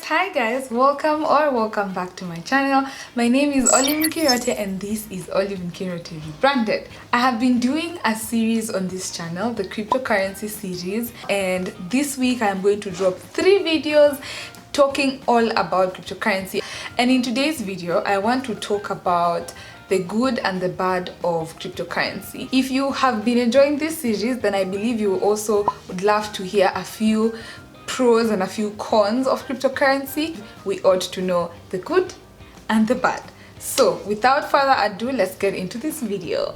Hi guys, welcome back to my channel. My name is Olive Nkirote and this is Olive Nkirote Rebranded. I have been doing a series on this channel, the cryptocurrency series, and this week I'm going to drop 3 videos talking all about cryptocurrency. And in today's video I want to talk about the good and the bad of cryptocurrency. If you have been enjoying this series, then I believe you also would love to hear a few pros and a few cons of cryptocurrency. We ought to know the good and the bad. So without further ado, let's get into this video.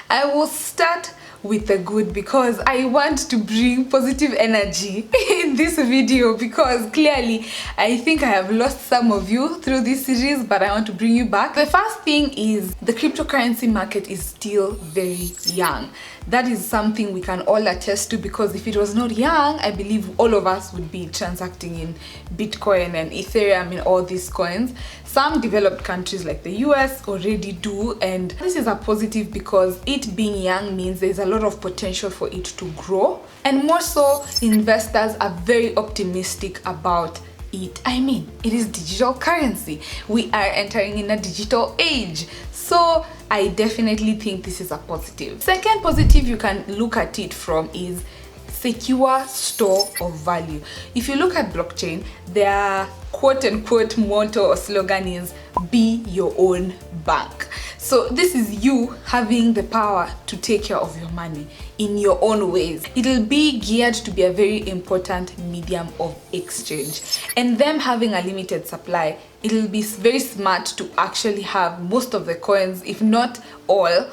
I will start with the good because I want to bring positive energy in this video, because clearly I think I have lost some of you through this series, but I want to bring you back. The first thing is the cryptocurrency market is still very young. That is something we can all attest to, because if it was not young, I believe all of us would be transacting in Bitcoin and Ethereum and all these coins. Some developed countries like the US already do, and this is a positive because it being young means there's a lot of potential for it to grow, and more so investors are very optimistic about it. I mean, it is digital currency. We are entering in a digital age. So I definitely think this is a positive. Second positive you can look at it from is secure store of value. If you look at blockchain, their quote-unquote motto or slogan is be your own bank. So this is you having the power to take care of your money in your own ways. It'll be geared to be a very important medium of exchange, and them having a limited supply, it'll be very smart to actually have most of the coins, if not all,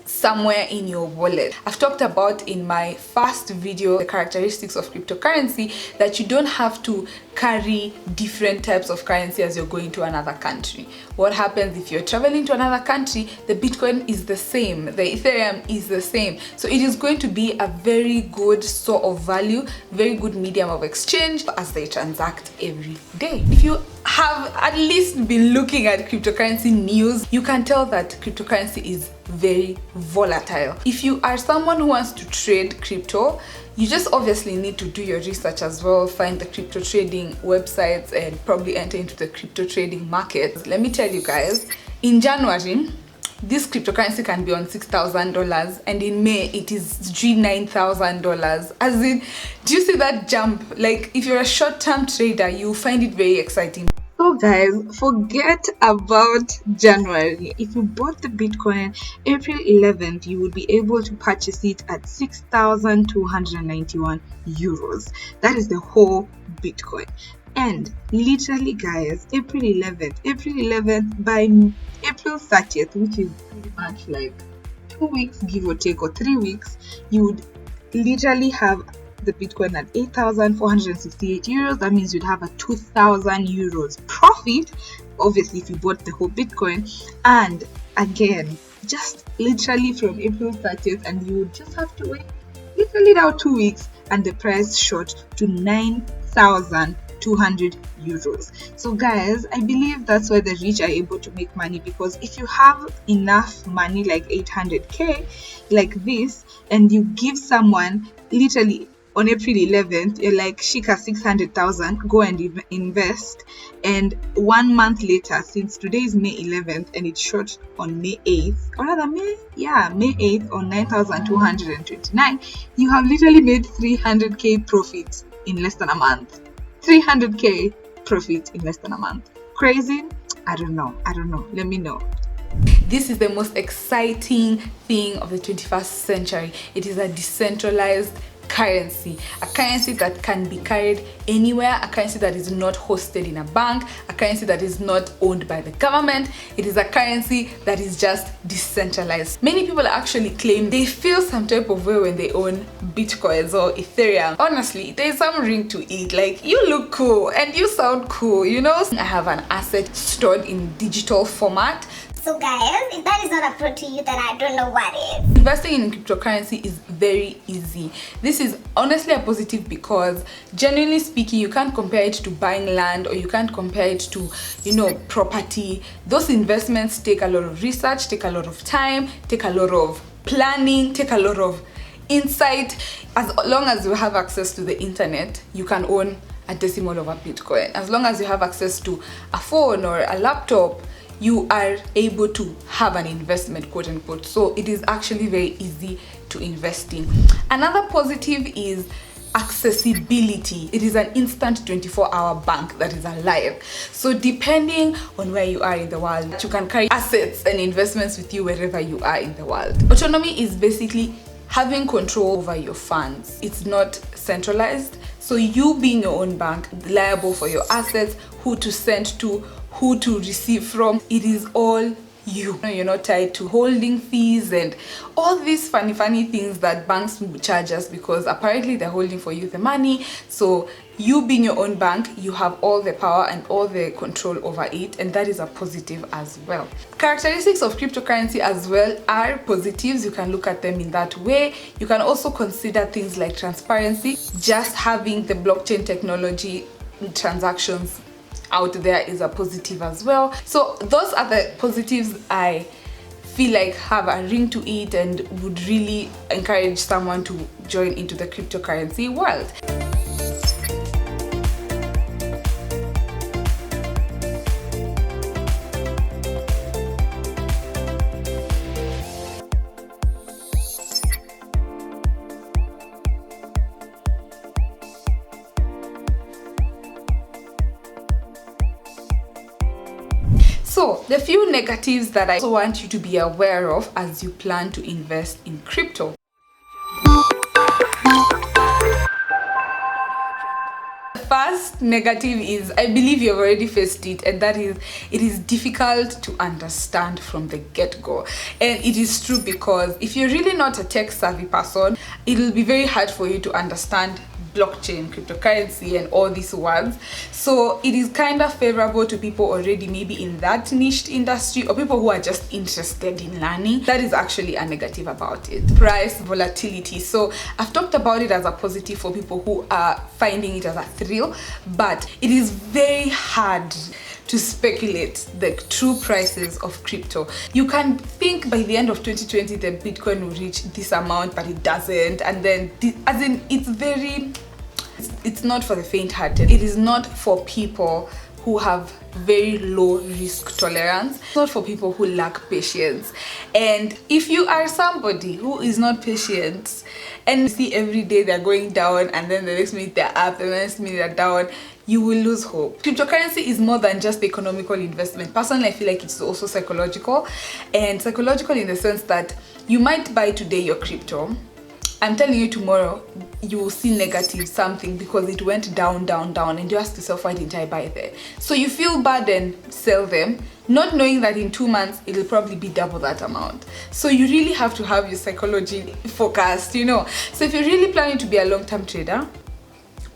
somewhere in your wallet. I've talked about in my first video the characteristics of cryptocurrency, that you don't have to carry different types of currency as you're going to another country. What happens if you're traveling to another country? The Bitcoin is the same, the Ethereum is the same. So it is going to be a very good store of value, very good medium of exchange as they transact every day. If you have at least been looking at cryptocurrency news, you can tell that cryptocurrency is very volatile. If you are someone who wants to trade crypto, you just obviously need to do your research as well, find the crypto trading websites and probably enter into the crypto trading market. Let me tell you guys, in January, this cryptocurrency can be on $6,000, and in May it is $9,000. As in, do you see that jump? Like, if you're a short-term trader, you find it very exciting. So guys, forget about January. If you bought the Bitcoin April 11th, you would be able to purchase it at 6,291 euros. That is the whole Bitcoin. And literally guys, April 11th by April 30th, which is pretty much like 2 weeks give or take, or 3 weeks, you would literally have the Bitcoin at 8,468 euros. That means you'd have a 2,000 euros profit, obviously if you bought the whole Bitcoin. And again, just literally from April 30th, and you would just have to wait literally now 2 weeks, and the price shot to 9,200 euros. So guys, I believe that's why the rich are able to make money, because if you have enough money like 800k like this, and you give someone literally on April 11th, you're like, shika 600,000, go and invest, and 1 month later, since today is May 11th and it shot on May 8th, or rather May 8th on 9,229, you have literally made 300k profit in less than a month. 300k profit in less than a month. Crazy? I don't know. Let me know. This is the most exciting thing of the 21st century. It is a decentralized currency, a currency that can be carried anywhere, a currency that is not hosted in a bank, a currency that is not owned by the government. It is a currency that is just decentralized. Many people actually claim they feel some type of way when they own Bitcoins or Ethereum. Honestly, there's some ring to it. Like, you look cool and you sound cool, you know? I have an asset stored in digital format. So guys, if that is not a pro to you, then I don't know what is. Investing in cryptocurrency is very easy. This is honestly a positive because, generally speaking, you can't compare it to buying land, or you can't compare it to, property. Those investments take a lot of research, take a lot of time, take a lot of planning, take a lot of insight. As long as you have access to the internet, you can own a decimal of a Bitcoin. As long as you have access to a phone or a laptop, you are able to have an investment, quote unquote. So it is actually very easy to invest in. Another positive is accessibility. It is an instant 24-hour bank that is alive. So depending on where you are in the world, you can carry assets and investments with you wherever you are in the world. Autonomy is basically having control over your funds. It's not centralized. So you being your own bank, liable for your assets, who to send to, who to receive from, it is all you. You're not tied to holding fees and all these funny things that banks will charge us, because apparently they're holding for you the money. So you being your own bank, you have all the power and all the control over it, and that is a positive as well. Characteristics of cryptocurrency as well are positives. You can look at them in that way. You can also consider things like transparency. Just having the blockchain technology transactions out there is a positive as well. So those are the positives I feel like have a ring to it and would really encourage someone to join into the cryptocurrency world. So the few negatives that I also want you to be aware of as you plan to invest in crypto. The first negative is, I believe you've already faced it, and that is, it is difficult to understand from the get-go. And it is true, because if you're really not a tech savvy person, it will be very hard for you to understand blockchain, cryptocurrency, and all these words. So it is kind of favorable to people already maybe in that niched industry, or people who are just interested in learning. That is actually a negative about it. Price volatility. So I've talked about it as a positive for people who are finding it as a thrill, but it is very hard to speculate the true prices of crypto. You can think by the end of 2020 the Bitcoin will reach this amount, but it doesn't. And then it's not for the faint-hearted. It is not for people who have very low risk tolerance. It's not for people who lack patience. And if you are somebody who is not patient and you see every day they're going down, and then the next minute they're up, and the next minute they're down, you will lose hope. Cryptocurrency is more than just economical investment. Personally, I feel like it's also psychological. And psychological in the sense that you might buy today your crypto. I'm telling you, tomorrow you will see negative something because it went down, and you ask yourself, why didn't I buy there? So you feel bad and sell them, not knowing that in 2 months it'll probably be double that amount. So you really have to have your psychology focused, you know. So if you're really planning to be a long-term trader,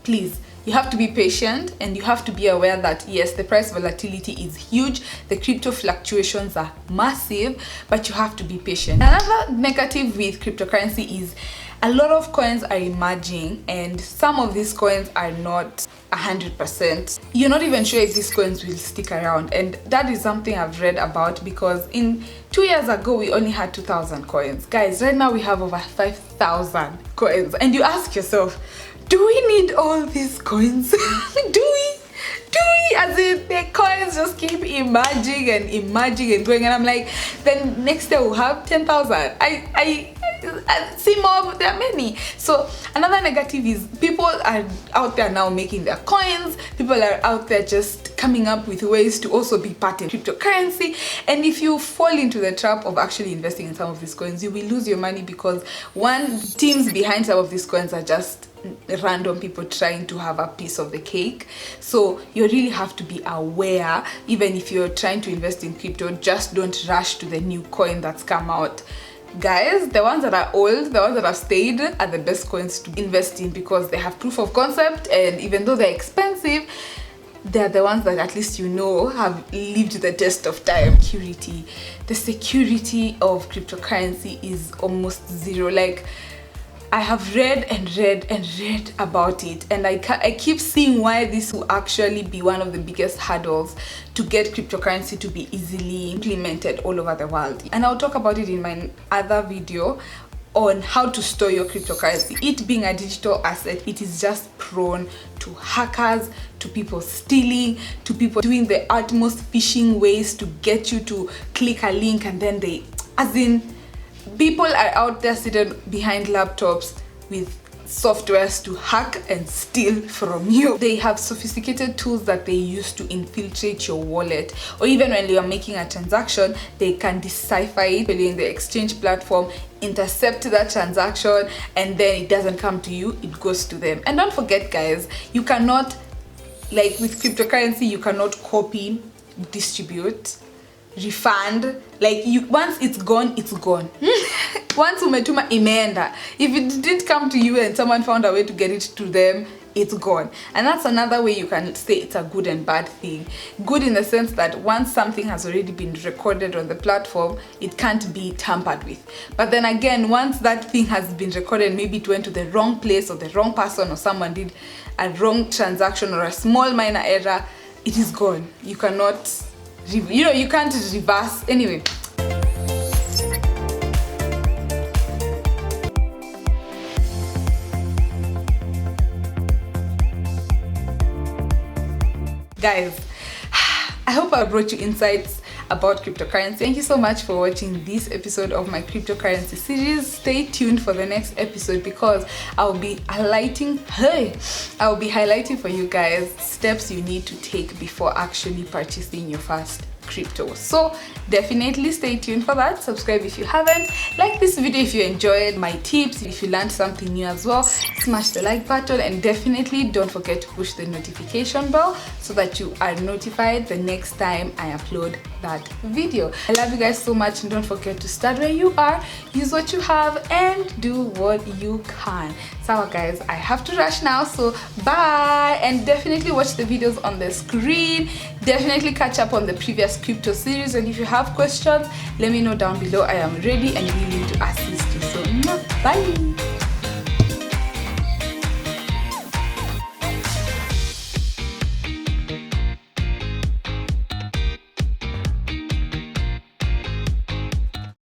please, you have to be patient, and you have to be aware that yes, the price volatility is huge, the crypto fluctuations are massive, but you have to be patient. Another negative with cryptocurrency is a lot of coins are emerging, and some of these coins are not 100%. You're not even sure if these coins will stick around, and that is something I've read about, because in 2 years ago we only had 2,000 coins. Guys, right now we have over 5,000 coins, and you ask yourself, do we need all these coins? do we? As in, the coins just keep emerging and going, and I'm like, then next year we'll have 10,000. I see more, there are many. So another negative is people are out there now making their coins. People are out there just coming up with ways to also be part in cryptocurrency. And if you fall into the trap of actually investing in some of these coins, you will lose your money, because one, teams behind some of these coins are just random people trying to have a piece of the cake. So you really have to be aware. Even if you're trying to invest in crypto, just don't rush to the new coin that's come out. Guys, the ones that are old, the ones that have stayed, are the best coins to invest in, because they have proof of concept, and even though they're expensive, they're the ones that at least you know have lived the test of time. Security. The security of cryptocurrency is almost zero. Like, I have read about it, and I keep seeing why this will actually be one of the biggest hurdles to get cryptocurrency to be easily implemented all over the world. And I'll talk about it in my other video on how to store your cryptocurrency. It being a digital asset, it is just prone to hackers, to people stealing, to people doing the utmost phishing ways to get you to click a link, and then people are out there sitting behind laptops with softwares to hack and steal from you. They have sophisticated tools that they use to infiltrate your wallet, or even when you are making a transaction, they can decipher it in the exchange platform, intercept that transaction, and then it doesn't come to you, it goes to them. And don't forget, guys, you cannot, like with cryptocurrency, you cannot copy, distribute, refund. Like, you, once it's gone, it's gone. Once umetuma imeenda. If it didn't come to you and someone found a way to get it to them, it's gone. And that's another way you can say it's a good and bad thing. Good in the sense that once something has already been recorded on the platform, it can't be tampered with. But then again, once that thing has been recorded, maybe it went to the wrong place or the wrong person, or someone did a wrong transaction or a small minor error, it is gone. You cannot, you can't reverse. Anyway, guys, I hope I brought you insights about cryptocurrency. Thank you so much for watching this episode of my cryptocurrency series. Stay tuned for the next episode, because I'll be highlighting for you guys steps you need to take before actually purchasing your first crypto. So definitely stay tuned for that. Subscribe if you haven't. Like this video if you enjoyed my tips. If you learned something new as well, smash the like button, and definitely don't forget to push the notification bell so that you are notified the next time I upload that video. I love you guys so much, and don't forget to start where you are, use what you have, and do what you can. So guys, I have to rush now, so bye. And definitely watch the videos on the screen. Definitely catch up on the previous crypto series, and if you have questions, let me know down below. I am ready and willing to assist you. So bye.